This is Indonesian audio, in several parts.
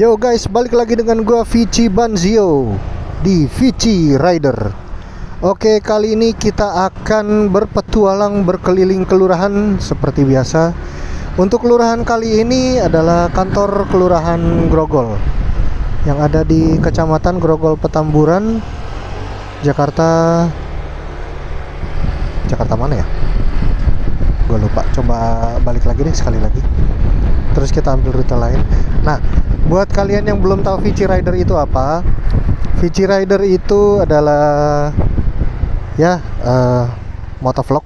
Yo guys, balik lagi dengan gua Vici Banzio di Vici Rider. Oke, kali ini kita akan berpetualang berkeliling kelurahan seperti biasa. Untuk kelurahan kali ini adalah kantor kelurahan Grogol yang ada di Kecamatan Grogol Petamburan, Jakarta. Jakarta mana ya? Gue lupa. Coba balik lagi deh sekali lagi. Terus kita ambil rute lain. Nah, buat kalian yang belum tahu Vici Rider itu apa, Vici Rider itu adalah motovlog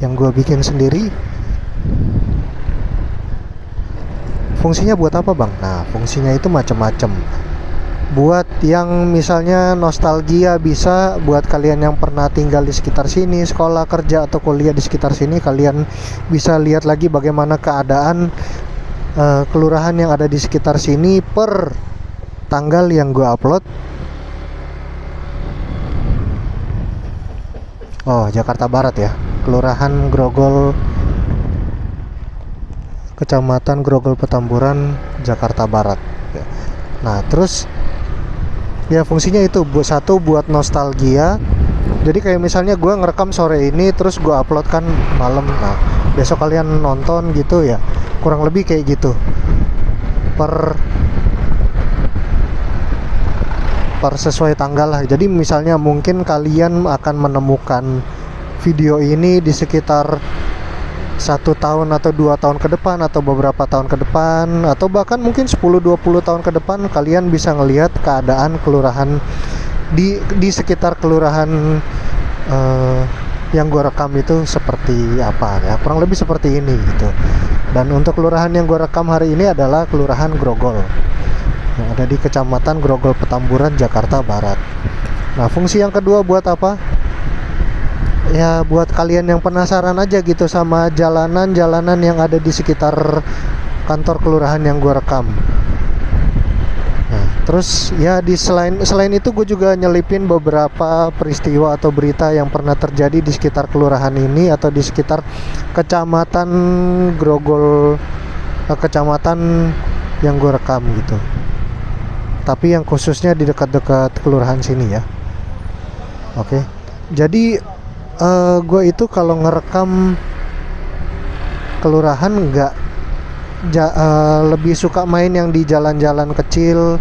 yang gue bikin sendiri. Fungsinya buat apa bang? Nah, fungsinya itu macam-macam. Buat yang misalnya nostalgia bisa, buat kalian yang pernah tinggal di sekitar sini, sekolah, kerja, atau kuliah di sekitar sini, kalian bisa lihat lagi bagaimana keadaan kelurahan yang ada di sekitar sini per tanggal yang gue upload. Oh, Jakarta Barat ya, Kelurahan Grogol, Kecamatan Grogol Petamburan, Jakarta Barat. Nah, terus ya fungsinya itu satu buat nostalgia. Jadi kayak misalnya gue ngerekam sore ini terus gue upload kan malam. Nah, besok kalian nonton gitu ya. Kurang lebih kayak gitu. Per sesuai tanggal lah. Jadi misalnya mungkin kalian akan menemukan video ini di sekitar 1 tahun atau 2 tahun ke depan, atau beberapa tahun ke depan, atau bahkan mungkin 10-20 tahun ke depan, kalian bisa ngelihat keadaan kelurahan di sekitar kelurahan yang gue rekam itu seperti apa ya, kurang lebih seperti ini gitu. Dan untuk kelurahan yang gue rekam hari ini adalah Kelurahan Grogol yang ada di Kecamatan Grogol Petamburan, Jakarta Barat. Nah, fungsi yang kedua buat apa? Ya buat kalian yang penasaran aja gitu sama jalanan-jalanan yang ada di sekitar kantor kelurahan yang gue rekam. Nah, terus ya selain itu gue juga nyelipin beberapa peristiwa atau berita yang pernah terjadi di sekitar kelurahan ini atau di sekitar Kecamatan Grogol, kecamatan yang gue rekam gitu. Tapi yang khususnya di dekat-dekat kelurahan sini ya. Oke. Jadi gue itu kalau ngerekam kelurahan lebih suka main yang di jalan-jalan kecil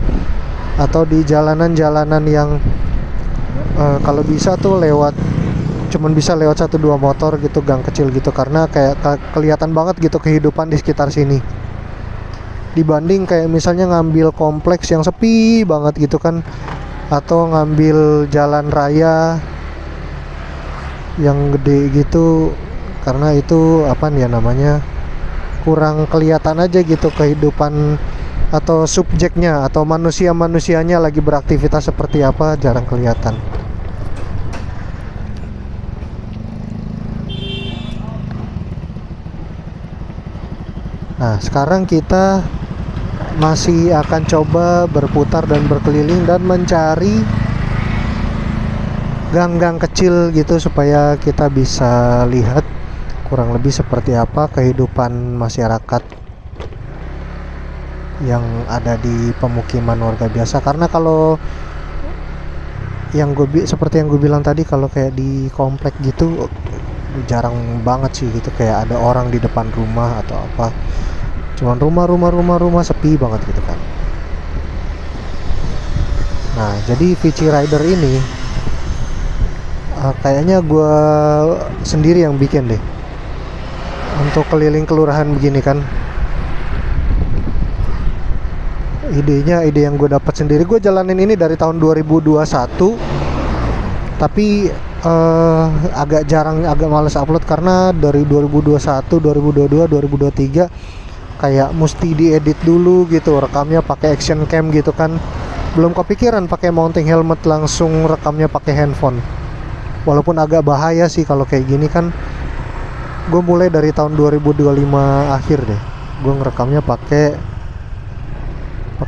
atau di jalanan-jalanan yang kalau bisa tuh cuman bisa lewat 1-2 motor gitu, gang kecil gitu, karena kayak kelihatan banget gitu kehidupan di sekitar sini. Dibanding kayak misalnya ngambil kompleks yang sepi banget gitu kan, atau ngambil jalan raya yang gede gitu, karena itu apa nih ya namanya, kurang kelihatan aja gitu kehidupan atau subjeknya atau manusianya lagi beraktivitas seperti apa, jarang kelihatan. Nah, sekarang kita masih akan coba berputar dan berkeliling dan mencari gang-gang kecil gitu supaya kita bisa lihat kurang lebih seperti apa kehidupan masyarakat yang ada di pemukiman warga biasa. Karena kalau seperti yang gue bilang tadi, kalau kayak di komplek gitu jarang banget sih gitu, kayak ada orang di depan rumah atau apa, cuman rumah sepi banget gitu kan. Nah, jadi Vici Rider ini kayaknya gue sendiri yang bikin deh untuk keliling kelurahan begini kan. Ide yang gue dapat sendiri, gue jalanin ini dari tahun 2021, tapi agak males upload karena dari 2021, 2022, 2023 kayak mesti diedit dulu gitu, rekamnya pakai action cam gitu kan. Belum kepikiran pakai mounting helmet, langsung rekamnya pakai handphone. Walaupun agak bahaya sih kalau kayak gini kan. Gue mulai dari tahun 2025 akhir deh, gue ngerekamnya pakai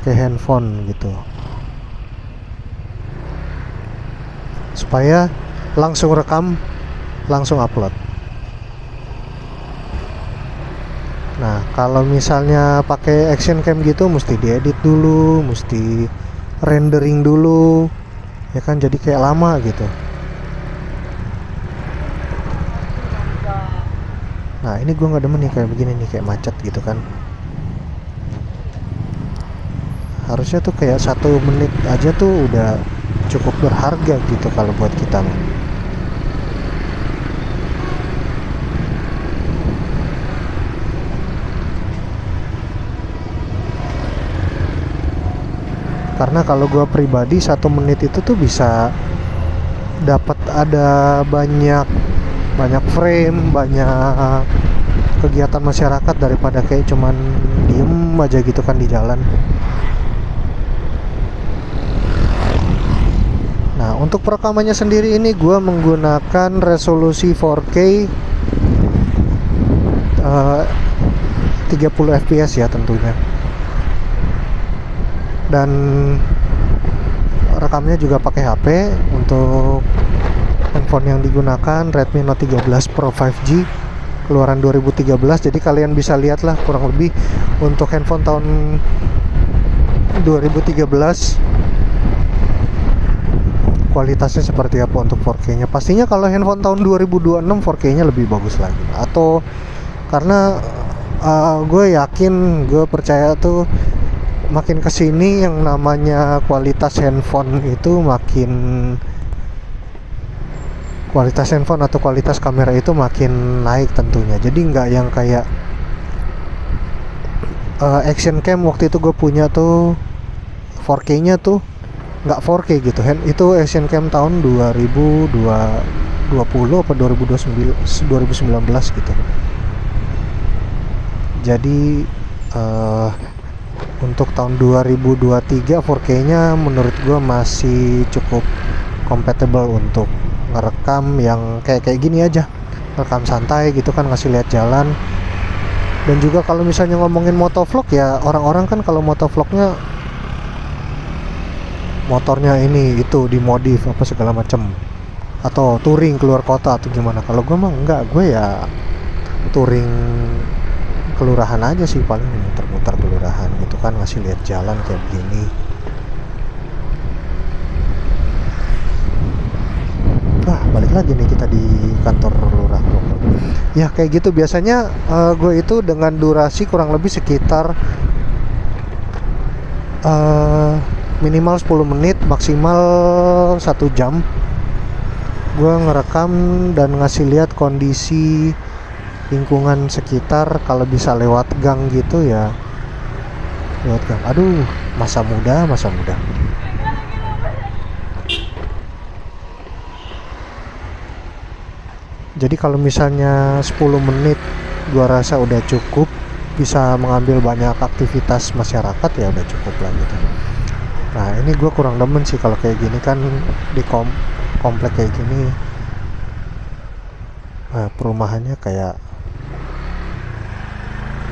handphone gitu, supaya langsung rekam langsung upload. Nah, kalau misalnya pakai action cam gitu mesti diedit dulu, mesti rendering dulu, ya kan, jadi kayak lama gitu. Nah, ini gue nggak demen nih kayak begini nih, kayak macet gitu kan. Harusnya tuh kayak 1 menit aja tuh udah cukup berharga gitu kalau buat kita mah. Karena kalau gue pribadi 1 menit itu tuh bisa dapat ada banyak banyak frame, banyak kegiatan masyarakat daripada kayak cuman diem aja gitu kan di jalan. Nah, untuk perekamannya sendiri ini gue menggunakan resolusi 4K 30 fps ya tentunya. Dan rekamnya juga pakai HP. Untuk handphone yang digunakan Redmi Note 13 Pro 5G keluaran 2013. Jadi kalian bisa lihat lah kurang lebih untuk handphone tahun 2013 kualitasnya seperti apa untuk 4K nya. Pastinya kalau handphone tahun 2026 4K nya lebih bagus lagi. Atau karena gue yakin, gue percaya tuh makin kesini yang namanya kualitas handphone itu kualitas handphone atau kualitas kamera itu makin naik tentunya. Jadi nggak yang kayak action cam waktu itu gue punya tuh 4K nya tuh nggak 4K gitu. Itu action cam tahun 2020 apa 2019 gitu. Jadi untuk tahun 2023 4K nya menurut gue masih cukup compatible untuk ngerekam yang kayak gini aja, rekam santai gitu kan, ngasih lihat jalan. Dan juga kalau misalnya ngomongin motovlog ya, orang-orang kan kalau motovlognya motornya ini itu dimodif apa segala macem, atau touring keluar kota atau gimana. Kalau gue mah enggak, gue ya touring kelurahan aja sih, paling muter-muter kelurahan gitu kan, ngasih lihat jalan kayak begini. Balik lagi nih kita di kantor lurah Grogol. Ya kayak gitu biasanya. Gue itu dengan durasi kurang lebih sekitar minimal 10 menit, maksimal 1 jam gue ngerekam dan ngasih lihat kondisi lingkungan sekitar. Kalau bisa lewat gang gitu ya, lewat gang. Aduh, masa muda. Jadi kalau misalnya 10 menit gua rasa udah cukup, bisa mengambil banyak aktivitas masyarakat, ya udah cukup lah gitu. Nah, ini gua kurang demen sih kalau kayak gini kan, di komplek kayak gini. Perumahannya kayak,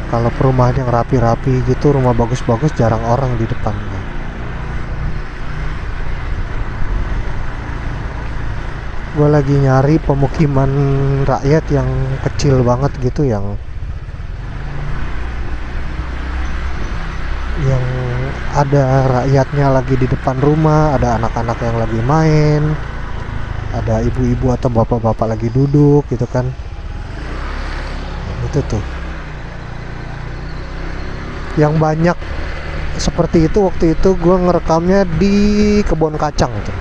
kalau perumahan yang rapi-rapi gitu, rumah bagus-bagus, jarang orang di depan. Gue lagi nyari pemukiman rakyat yang kecil banget gitu, yang ada rakyatnya lagi di depan rumah, ada anak-anak yang lagi main, ada ibu-ibu atau bapak-bapak lagi duduk gitu kan. Itu tuh yang banyak seperti itu. Waktu itu gue ngerekamnya di kebun kacang tuh.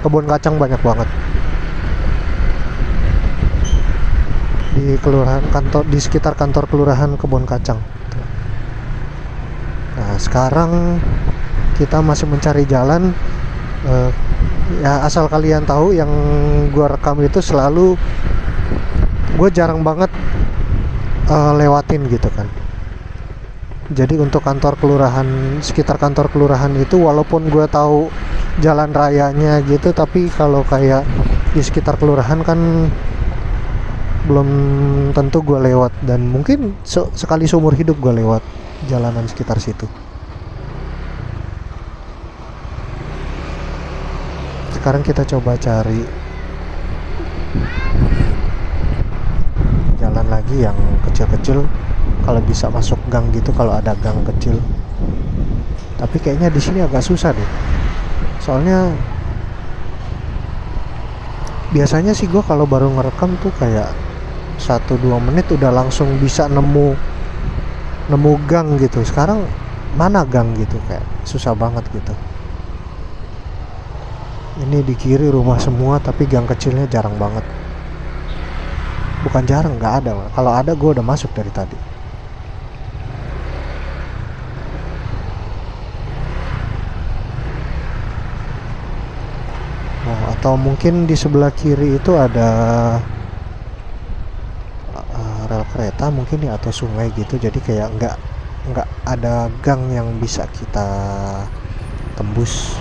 Kebun kacang banyak banget di kelurahan, kantor, di sekitar kantor kelurahan kebun kacang. Nah, sekarang kita masih mencari jalan. Ya asal kalian tahu, yang gue rekam itu selalu gue jarang banget lewatin gitu kan. Jadi untuk kantor kelurahan, sekitar kantor kelurahan itu, walaupun gue tahu jalan rayanya gitu, tapi kalau kayak di sekitar kelurahan kan belum tentu gue lewat. Dan mungkin sekali seumur hidup gue lewat jalanan sekitar situ. Sekarang kita coba cari jalan lagi yang kecil-kecil. kalau bisa masuk gang gitu, kalau ada gang kecil. Tapi kayaknya di sini agak susah deh. Soalnya biasanya sih gue kalau baru ngerekam tuh kayak 1-2 menit udah langsung bisa nemu gang gitu. Sekarang mana gang gitu, kayak susah banget gitu. Ini di kiri rumah semua, tapi gang kecilnya jarang banget. Bukan jarang, nggak ada. Kalau ada gue udah masuk dari tadi. Oh, atau mungkin di sebelah kiri itu ada rel kereta mungkin ya, atau sungai gitu. Jadi kayak nggak ada gang yang bisa kita tembus.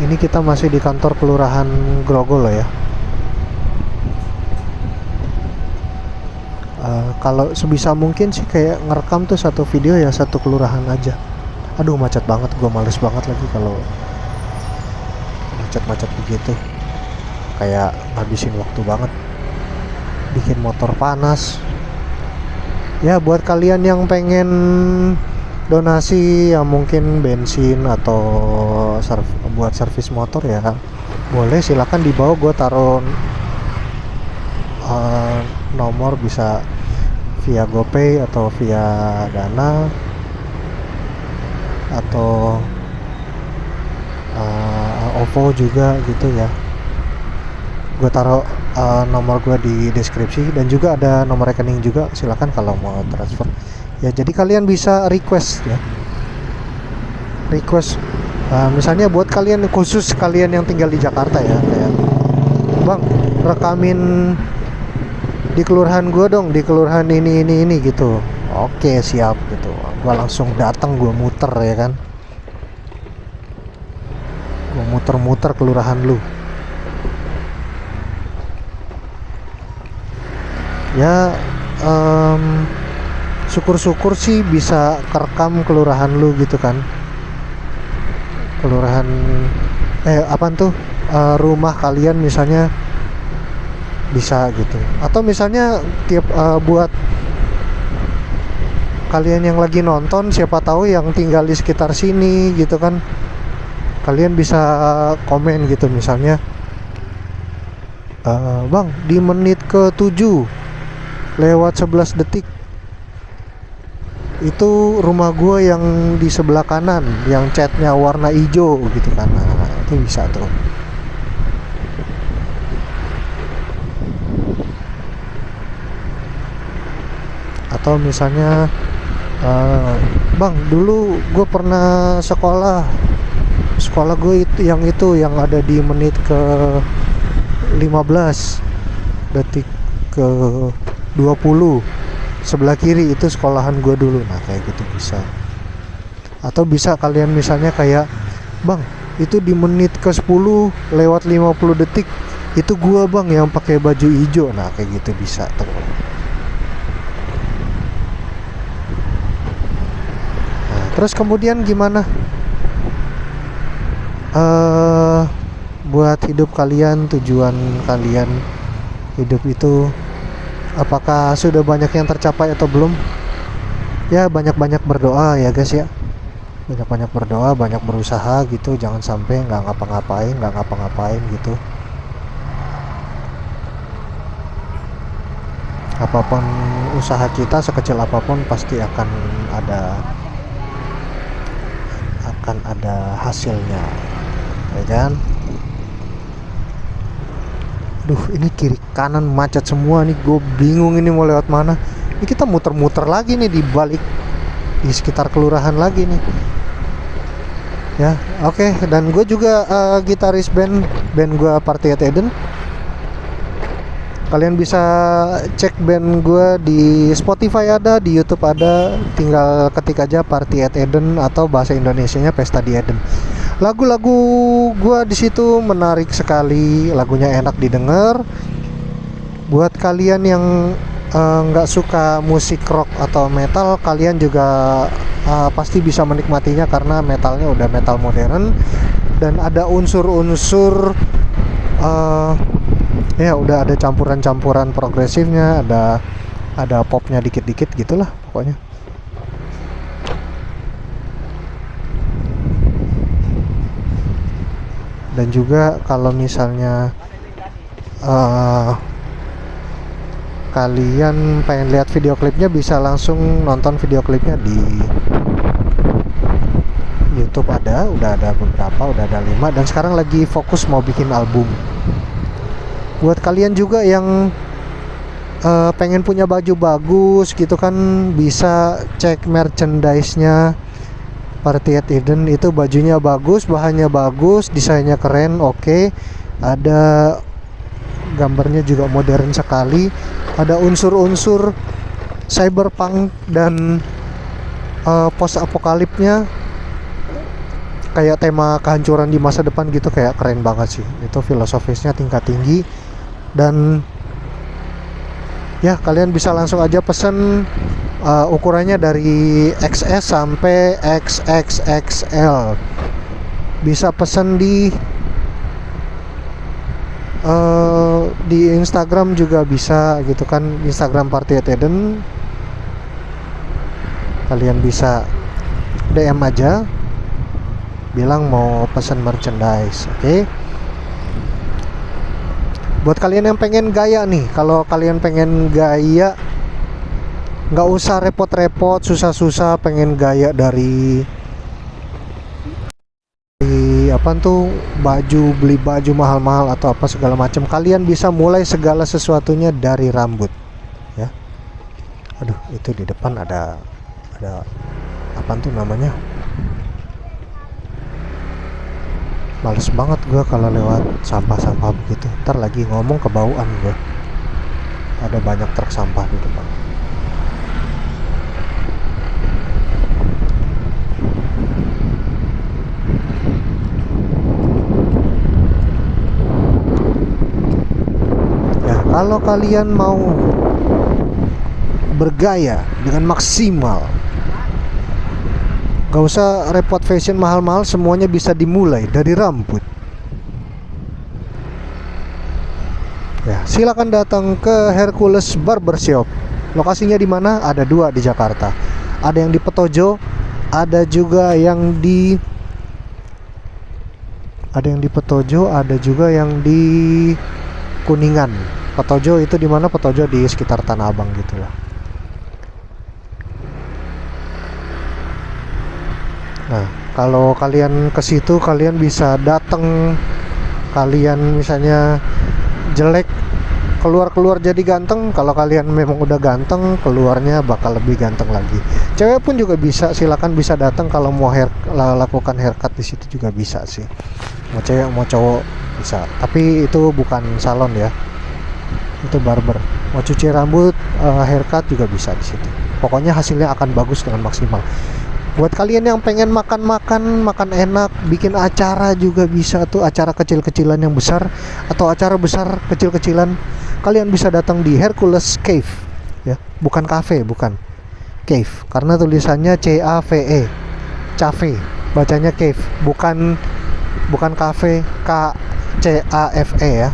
Ini kita masih di kantor kelurahan Grogol ya. Kalau sebisa mungkin sih kayak ngerekam tuh satu video ya satu kelurahan aja. Aduh macet banget, gue males banget lagi kalau macet-macet begitu. Kayak ngabisin waktu banget, bikin motor panas. Ya buat kalian yang pengen donasi ya mungkin bensin atau buat servis motor ya boleh, silakan di bawah gue taruh nomor, bisa via GoPay atau via Dana atau OVO juga gitu ya. Gue taruh nomor gue di deskripsi, dan juga ada nomor rekening juga, silakan kalau mau transfer ya. Jadi kalian bisa request ya, misalnya buat kalian, khusus kalian yang tinggal di Jakarta ya, kayak bang rekamin di kelurahan gue dong, di kelurahan ini gitu. Oke siap gitu, gue langsung datang, gue muter ya kan, gue muter-muter kelurahan lu ya. Syukur-syukur sih bisa kerekam kelurahan lu gitu kan, kelurahan apaan tuh, rumah kalian misalnya bisa gitu. Atau misalnya tiap buat kalian yang lagi nonton, siapa tahu yang tinggal di sekitar sini gitu kan, kalian bisa komen gitu misalnya, bang di menit ke-7 lewat 11 detik itu rumah gue yang di sebelah kanan yang catnya warna hijau gitu kan. Nah, itu bisa tuh. Atau misalnya bang dulu gue pernah sekolah gue itu yang ada di menit ke 15 detik ke 20 sebelah kiri itu sekolahan gue dulu. Nah kayak gitu bisa. Atau bisa kalian misalnya kayak bang itu di menit ke 10 lewat 50 detik itu gue bang yang pakai baju hijau. Nah kayak gitu bisa tuh. Nah, terus kemudian gimana buat hidup kalian, tujuan kalian hidup itu, apakah sudah banyak yang tercapai atau belum? Ya banyak-banyak berdoa ya guys ya, banyak-banyak berdoa, banyak berusaha gitu, jangan sampai nggak ngapa-ngapain gitu. Apapun usaha kita, sekecil apapun pasti akan ada hasilnya ya kan. Duh ini kiri kanan macet semua nih, gue bingung ini mau lewat mana. Ini kita muter-muter lagi nih di balik, di sekitar kelurahan lagi nih ya. Oke, dan gue juga gitaris band gue Party at Eden. Kalian bisa cek band gue di Spotify ada, di YouTube ada, tinggal ketik aja Party at Eden atau bahasa Indonesianya Pesta di Eden. Lagu-lagu gue di situ menarik sekali, lagunya enak didengar. Buat kalian yang nggak suka musik rock atau metal, kalian juga pasti bisa menikmatinya karena metalnya udah metal modern dan ada unsur-unsur ya udah ada campuran-campuran progresifnya, ada popnya dikit-dikit gitulah pokoknya. Dan juga kalau misalnya kalian pengen lihat video klipnya, bisa langsung nonton video klipnya di YouTube. Udah ada beberapa, udah ada 5, dan sekarang lagi fokus mau bikin album. Buat kalian juga yang pengen punya baju bagus gitu kan, bisa cek merchandise-nya Party at Eden. Itu bajunya bagus, bahannya bagus, desainnya keren, oke. Ada gambarnya juga modern sekali, ada unsur-unsur cyberpunk dan post apokalipnya, kayak tema kehancuran di masa depan gitu, kayak keren banget sih. Itu filosofisnya tingkat tinggi. Dan ya kalian bisa langsung aja pesen, ukurannya dari XS sampai XXXL. Bisa pesen di Instagram juga bisa gitu kan, Instagram Party at Eden. Kalian bisa DM aja, bilang mau pesen merchandise, oke? Buat kalian yang pengen gaya nih, kalau kalian pengen gaya nggak usah repot-repot, susah-susah, pengen gaya dari apa tuh, beli baju mahal-mahal atau apa segala macam, kalian bisa mulai segala sesuatunya dari rambut ya. Aduh, itu di depan ada apa tuh namanya, males banget gue kalau lewat sampah-sampah begitu, ntar lagi ngomong kebauan gue, ada banyak truk sampah di depan. Kalau kalian mau bergaya dengan maksimal, gak usah repot fashion mahal-mahal, semuanya bisa dimulai dari rambut. Ya, silakan datang ke Hercules Barbershop. Lokasinya di mana? Ada 2 di Jakarta. Ada yang di Petojo, ada juga yang di Petojo, ada juga yang di Kuningan. Petojo itu di mana? Petojo di sekitar Tanah Abang gitulah. Nah, kalau kalian ke situ, kalian bisa datang. Kalian misalnya jelek, keluar jadi ganteng. Kalau kalian memang udah ganteng, keluarnya bakal lebih ganteng lagi. Cewek pun juga bisa, silakan bisa datang kalau mau lakukan haircut di situ juga bisa sih. Mau cewek mau cowok bisa. Tapi itu bukan salon ya. Itu barber. Mau cuci rambut, haircut juga bisa di situ. Pokoknya hasilnya akan bagus dengan maksimal. Buat kalian yang pengen makan enak, bikin acara juga bisa tuh, acara kecil-kecilan yang besar atau acara besar kecil-kecilan, kalian bisa datang di Hercules Cave ya, bukan cafe, bukan cave, karena tulisannya CAVE, cafe, bacanya cave, bukan cafe, KCAFE ya.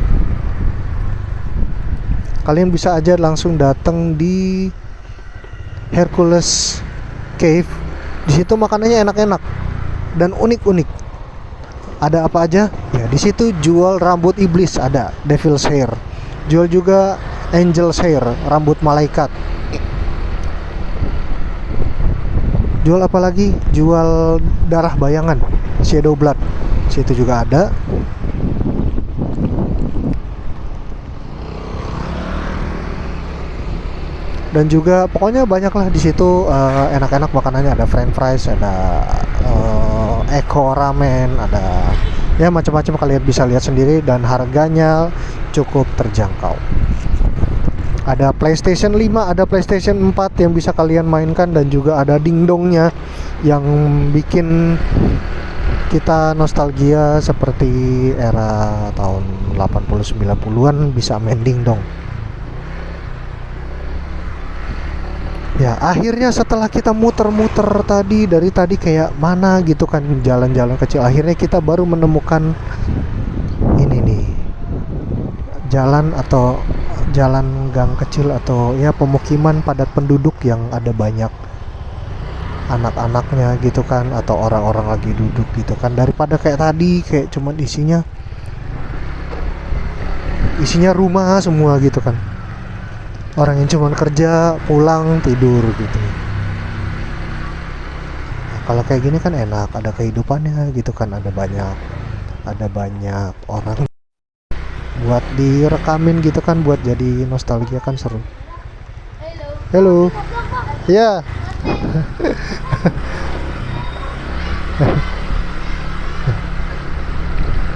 Kalian bisa aja langsung datang di Hercules Cave. Di situ makanannya enak-enak dan unik-unik. Ada apa aja? Ya, di situ jual rambut iblis, ada devil's hair. Jual juga angel's hair, rambut malaikat. Jual apa lagi? Jual darah bayangan, shadow blood. Situ juga ada. Dan juga pokoknya banyak lah di situ, enak-enak makanannya, ada french fries, ada Eko ramen, ada ya macam-macam, kalian bisa lihat sendiri dan harganya cukup terjangkau. Ada PlayStation 5, ada PlayStation 4 yang bisa kalian mainkan, dan juga ada dingdongnya yang bikin kita nostalgia seperti era tahun 80-90-an, bisa main dingdong. Ya, akhirnya setelah kita muter-muter tadi, dari tadi kayak mana gitu kan, jalan-jalan kecil, akhirnya kita baru menemukan ini nih, jalan atau jalan gang kecil atau ya pemukiman padat penduduk yang ada banyak anak-anaknya gitu kan, atau orang-orang lagi duduk gitu kan, daripada kayak tadi kayak cuman isinya rumah semua gitu kan, orang yang cuman kerja pulang tidur gitu. Nah, kalau kayak gini kan enak, ada kehidupannya gitu kan, ada banyak orang buat direkamin gitu kan, buat jadi nostalgia kan, seru. Halo. Ya.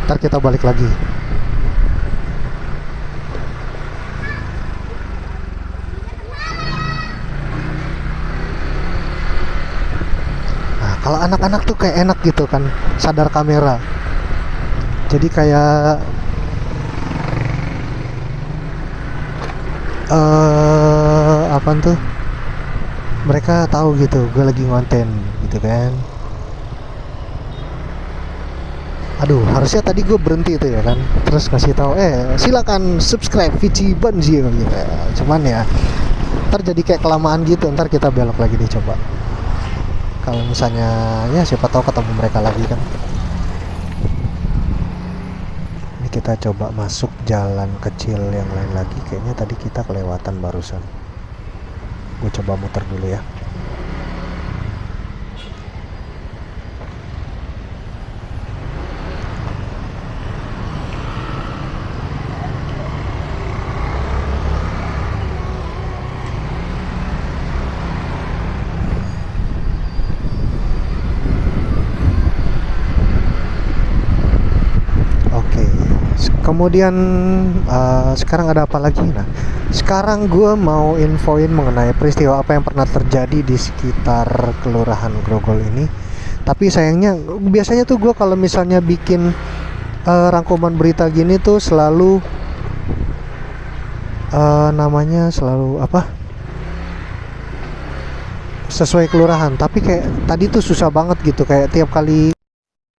Ntar kita balik lagi. Nah, kalau anak-anak tuh kayak enak gitu kan, sadar kamera. Jadi kayak apa tuh? Mereka tahu gitu, gue lagi ngonten gitu kan. Aduh, harusnya tadi gue berhenti itu ya kan, terus kasih tahu, silakan subscribe Vici Banzio gitu. Cuman ya, ntar jadi kayak kelamaan gitu, ntar kita belok lagi deh coba. Kalau misalnya ya siapa tahu ketemu mereka lagi kan. Ini kita coba masuk jalan kecil yang lain lagi. Kayaknya tadi kita kelewatan barusan. Gue coba muter dulu ya. Oke. Kemudian sekarang ada apa lagi? Nah, sekarang gue mau infoin mengenai peristiwa apa yang pernah terjadi di sekitar Kelurahan Grogol ini. Tapi sayangnya, biasanya tuh gue kalau misalnya bikin rangkuman berita gini tuh selalu namanya selalu apa? Sesuai kelurahan. Tapi kayak tadi tuh susah banget gitu, kayak tiap kali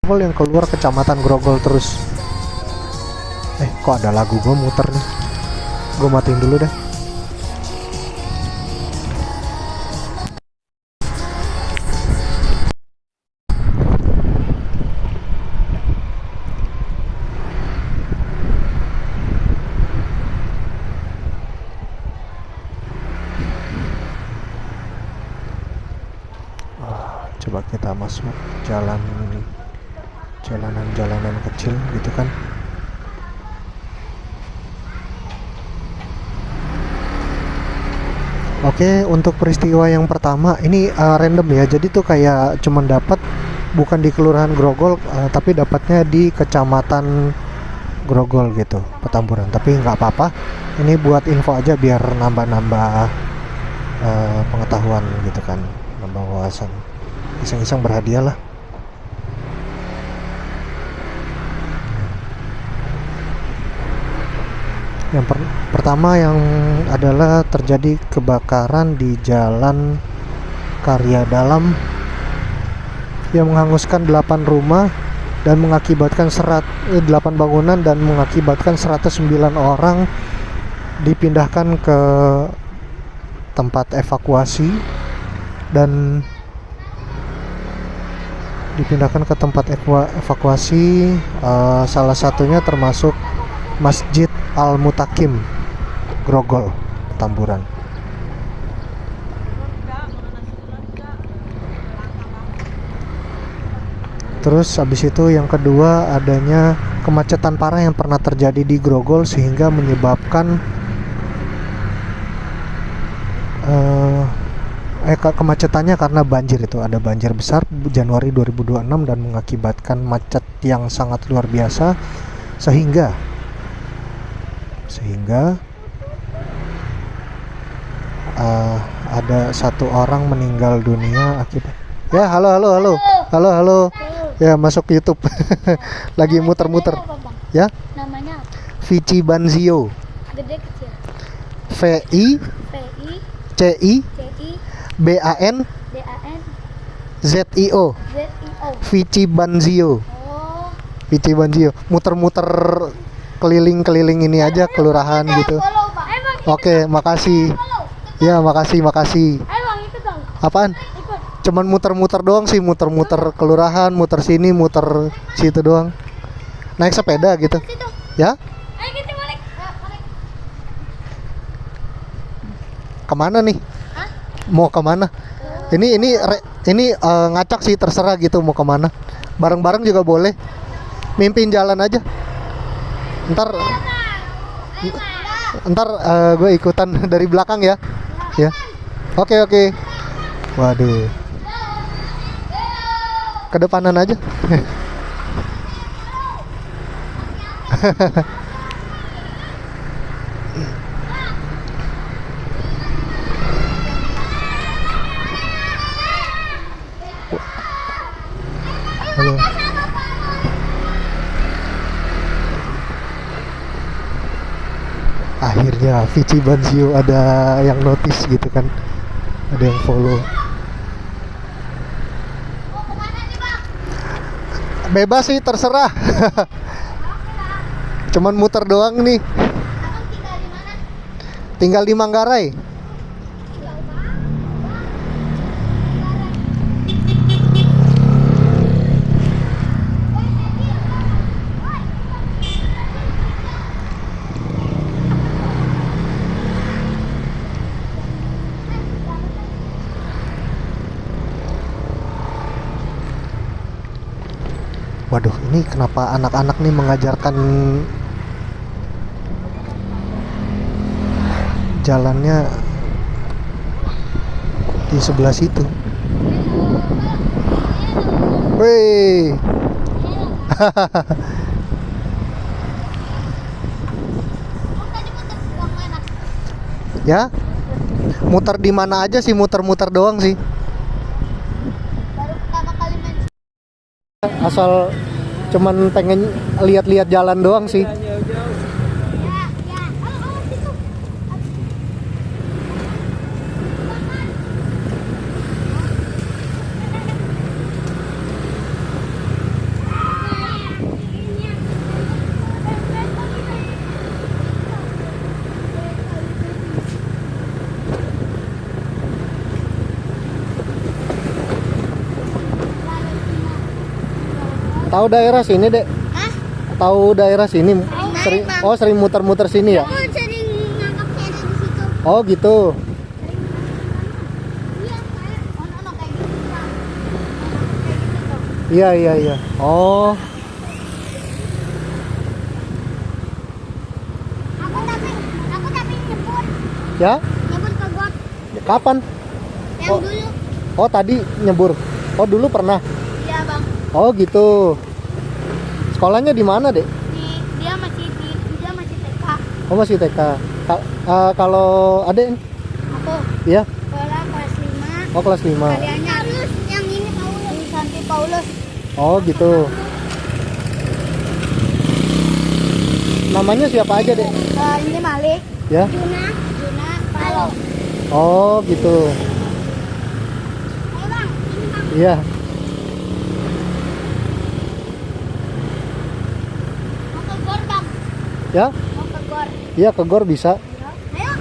yang keluar kecamatan Grogol terus. Kok ada lagu gue muter nih? Gue matiin dulu dah. Coba kita masuk jalanan kecil gitu kan. Oke, untuk peristiwa yang pertama ini random ya. Jadi tuh kayak cuman dapat bukan di Kelurahan Grogol, tapi dapatnya di Kecamatan Grogol gitu, Petamburan. Tapi nggak apa-apa. Ini buat info aja biar nambah-nambah pengetahuan gitu kan, nambah wawasan. Iseng-iseng berhadiah lah. Yang pertama yang adalah terjadi kebakaran di Jalan Karya Dalam yang menghanguskan 8 rumah dan mengakibatkan 8 bangunan dan mengakibatkan 109 orang dipindahkan ke tempat evakuasi dan salah satunya termasuk Masjid Al-Mutakim Grogol, Petamburan. Terus habis itu yang kedua adanya kemacetan parah yang pernah terjadi di Grogol sehingga menyebabkan kemacetannya karena banjir. Itu ada banjir besar Januari 2026 dan mengakibatkan macet yang sangat luar biasa sehingga ada 1 orang meninggal dunia akibat. Ya, halo. Ya, masuk YouTube. Lagi muter-muter. Ya. Namanya Vici Banzio. gede kecil. VI VI CI CI BAN BAN ZIO. ZIO. Vici Banzio. Oh. Vici Banzio. Muter-muter keliling-keliling ini aja kelurahan gitu. Follow, Bang. Oke, makasih. Follow. Ya, makasih. Ayo Bang, itu dong. Apaan? Ikut. Cuman muter-muter doang sih, muter-muter kelurahan, muter sini, muter situ doang. Naik sepeda gitu. Situ. Ya? Ayo kita balik. Balik. Kemana nih? Hah? Mau kemana? Ini ngacak sih, terserah gitu mau kemana. Bareng-bareng juga boleh. Mimpin jalan aja. Ntar gue ikutan dari belakang ya. Ya. Oke. Waduh. Kedepanan aja. Halo. Akhirnya Vici Banzio ada yang notice gitu kan, ada yang follow. Bebas sih, terserah. Cuman muter doang nih. Abang tinggal di mana? Tinggal di Manggarai. Waduh, ini kenapa anak-anak nih mengajarkan jalannya di sebelah situ? Wih. Ya, muter di mana aja sih, muter-muter doang sih. Baru pertama kali main. Asal cuman pengen lihat-lihat jalan doang sih. Ya. Oh, situ. Tahu daerah sini, Dek? Hah? Tahu daerah sini? Sering, Bang. oh sering muter-muter sini ya? Aku sering nangkapnya ada di situ. Oh gitu. Iya, kayak ono kayak gitu, Bang. Kayak gitu tuh. Iya. Oh, Aku tapi nyebur ya? ke got Kapan? yang Oh. dulu. Oh tadi nyebur. Oh dulu pernah. Iya, Bang. Oh gitu. Sekolahnya di mana, Dek? Dia masih TK. Oh masih TK. Kalau adek? Aku Iya. sekolah kelas 5. Oh kelas 5. Kaliannya Paulus, yang ini Paulus. Di Santi Paulus. Oh gitu. Namanya siapa aja, Dek? Ini Malik. Ya. Juna, Palo. Oh gitu. Ayo Bang, ini Bang. Iya. Mau ke gor Bang. Ya? Mau ke gor. Iya ke gor bisa. Ayo.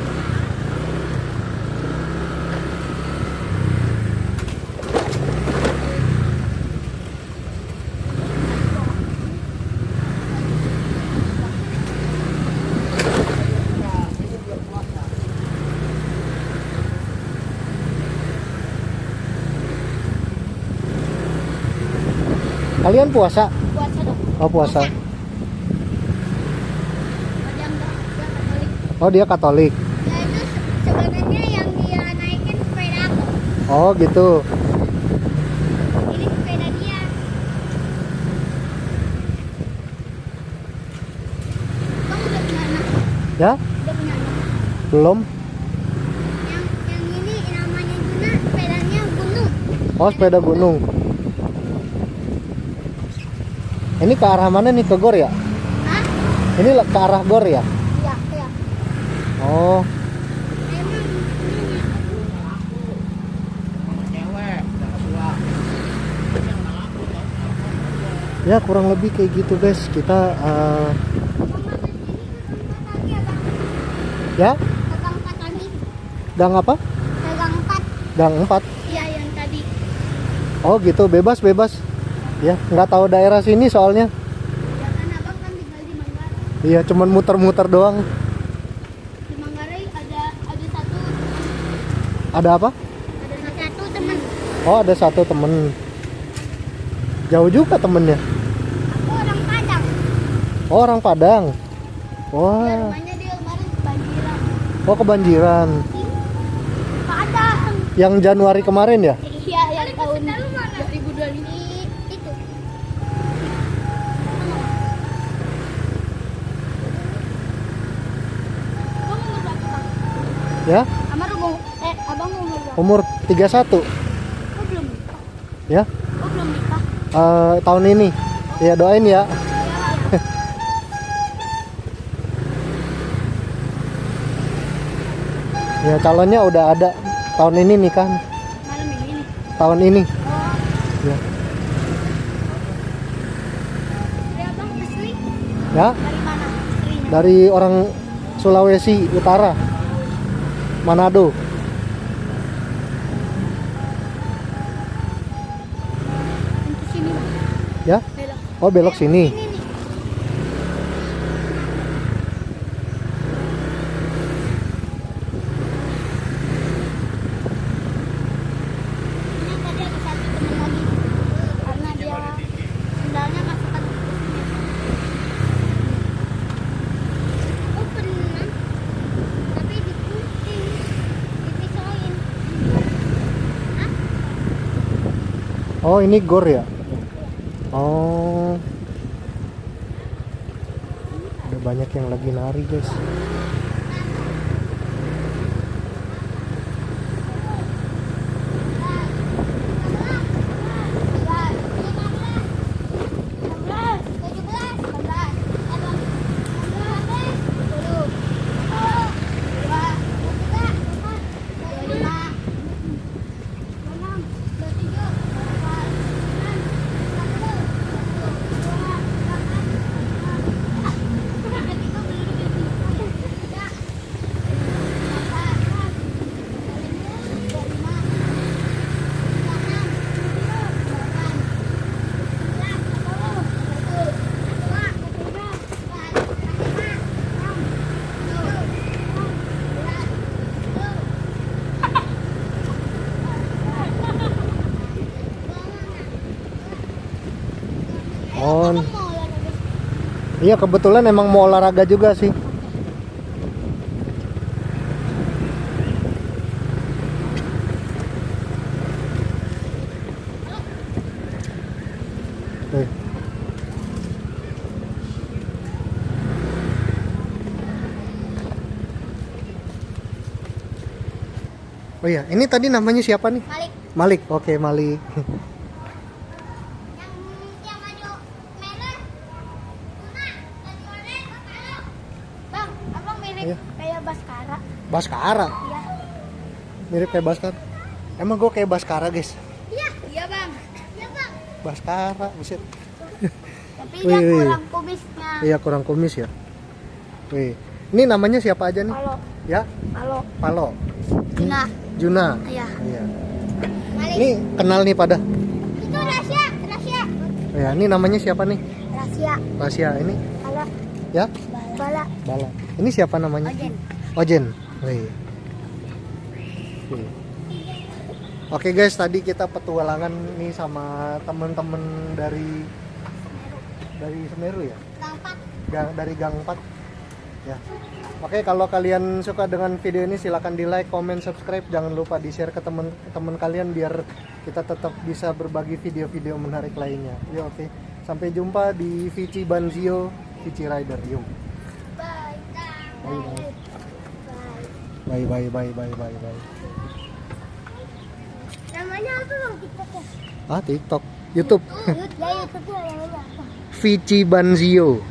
Kalian puasa? Puasa dong. Oh puasa. Dia Katolik. Oh dia Katolik. Ya itu sebenarnya yang dia naikin sepeda aku. Oh gitu. Ini sepeda dia. Bang udah punya anak. Ya? Udah punya anak. Belum? Yang ini namanya Juna, sepedanya gunung. Oh sepeda gunung. Ini ke arah mana nih, ke gor ya? Hah? Ini ke arah gor ya? Iya, iya. Oh Emang ini Ya kurang lebih kayak gitu guys. Kita ya Pegang 4 tadi. gang apa? Pegang 4. Gang 4. Iya, yang tadi. Oh gitu, bebas ya. Nggak tahu daerah sini soalnya. Ya kan abang kan tinggal di Manggarai. Iya, cuman muter-muter doang. Di Manggarai ada satu. Ada apa? Ada satu teman. Oh, ada satu temen. Jauh juga temennya. Aku orang Padang. Oh, orang Padang. Ya, Wah. rumahnya dia kemarin kebanjiran. Oh, kebanjiran. Padang. Yang Januari kemarin ya? Iya, yang tahun 2025 itu. Abang umur berapa, Bang? Ya, Abang umur berapa? umur 31 Oh, belum nikah. ya. Oh, belum nikah. Tahun ini. Ya, doain ya. Ya, calonnya udah ada. Tahun ini nikah. Malam ini nih. Tahun ini. Oh, Ya. dari abang asli Ya, dari mana? Istrinya. dari orang Sulawesi Utara. Manado. Untuk sini, Bang. Ya. Belok. Oh, belok sini. Ini nih. Ini tadi ada satu teman lagi. Karena dia sendalnya masukkan ke sini. Oh, pernah. Tapi digunting. Dipisahin. Hah? Oh, ini gor ya? Oh. Ada banyak yang lagi nari, guys. Oh, iya kebetulan emang mau olahraga juga sih. Nih. Oh iya, ini tadi namanya siapa nih? Malik. Malik. Oke, Malik. Yang maju merah. Bang, abang mirip Iya. kayak Baskara. Baskara. Iya. Mirip kayak Baskara. Emang gue kayak Baskara, guys. Iya. Iya, Bang. Iya, Bang. Baskara, buset. Tapi Wih, dia wih. kurang kumisnya. Iya, kurang kumis ya. Wih. Ini namanya siapa aja nih? Kalau Ya, Palo. Cina. Juna. Iya. Iya. Malik. Ini kenal nih pada. Itu rahasia. Ya, ini namanya siapa nih? Rahasia. Rahasia ini. Bala. Ya, Bala. Bala. Ini siapa namanya? Ojen. Ojen. Wih. Wih. Oke guys, tadi kita petualangan nih sama temen-temen dari Semeru ya? Tampak. Dari Gang 4 ya. Oke, kalau kalian suka dengan video ini silahkan di like, comment, subscribe. Jangan lupa di share ke teman-teman kalian biar kita tetap bisa berbagi video-video menarik lainnya. Ya oke. Sampai jumpa di Vici Banzio, Vici Rider. Yuk. Bye. Bye bye bye bye bye bye. Namanya apa, Bang, TikToknya? Ah, TikTok, YouTube. YouTube-nya namanya apa? Vici Banzio.